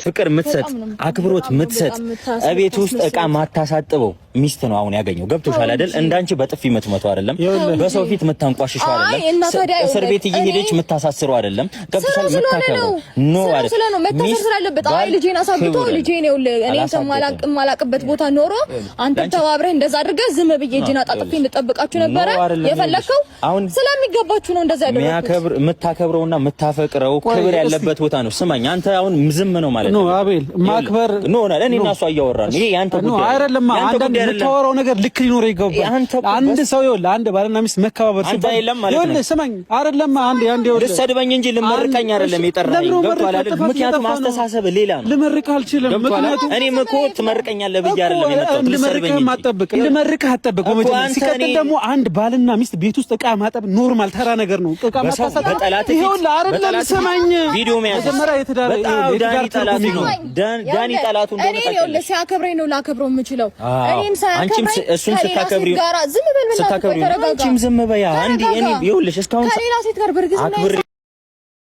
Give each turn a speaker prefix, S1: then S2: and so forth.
S1: ፍቅር ምትሰጥ አክብሮት ምትሰጥ እቤት ውስጥ እቃ ማታሳጥበው ሚስት ነው አሁን ያገኘው። ገብቶሻል አይደል? እንዳንቺ በጥፊ ምትመታው አይደለም፣ በሰው ፊት ምታንቋሽሽው አይደለም፣ እስር ቤት እየሄደች ምታሳስረው አይደለም። ገብቶሻል? ምታከብረው ኖ አይደል?
S2: መታሰር ስላለበት አይ ልጄን አሳብቶ ልጄን ይኸውል እኔ ማላቅበት ቦታ ኖሮ አንተ ተባብረህ እንደዛ አድርገህ ዝም ብዬ እጄን አጣጥፌ እንጠብቃችሁ ነበረ የፈለከው። ስለሚገባችሁ ነው እንደዛ ያደረኩት።
S1: ምታከብረውና ምታፈቅረው ክብር ያለበት ቦታ ነው። ስማኝ አንተ አሁን ዝም ነው ማለት ነው
S3: አቤል። ማክበር
S1: ኖ እኔ እና እሷ እያወራን ይሄ ያንተ ጉዳይ
S3: አይደለም። አንተ የምታወራው ነገር ልክ ሊኖር ይገባል። አንድ ሰው ይኸውልህ አንድ ባልና ሚስት መከባበር ሲባል ይኸውልህ ስማኝ አይደለም አንድ ይኸውልህ
S1: ልትሰድበኝ እንጂ ልመርቀኝ አይደለም የጠራኸኝ። ገብቶሃል አይደል? ምክንያቱም አስተሳሰብ ሌላ ነው።
S3: ልመርቅህ አልችልም። ምክንያቱም
S1: እኔም እኮ ትመርቀኛለህ ብዬ አይደለም የመጣሁት።
S3: ልመርቅህ አትጠብቅ። በመጀመሪያ ሲቀጥል ደግሞ አንድ ባልና ሚስት ቤት ውስጥ እቃ ማጠብ ኖርማል ተራ ነገር ነው። እቃ ማጣሳት ይኸውልህ አይደለም ስማኝ
S1: ቪዲዮ መጀመሪያ የትዳር ጠላቱ ነው። ዳኒ ጠላቱ እንደሆነ
S2: ታውቂያለሽ። ሲያከብረኝ ነው ላከብረው የምችለው። እኔም ሳያከብረኝ
S1: እሱን ስታከብሪው
S2: ዝም በል ብላ ተረጋጋ።
S1: አንቺም ዝም በያ አንዴ እኔ ይኸውልሽ እስካሁን
S2: ከሌላ ሴት ጋር በርግዝና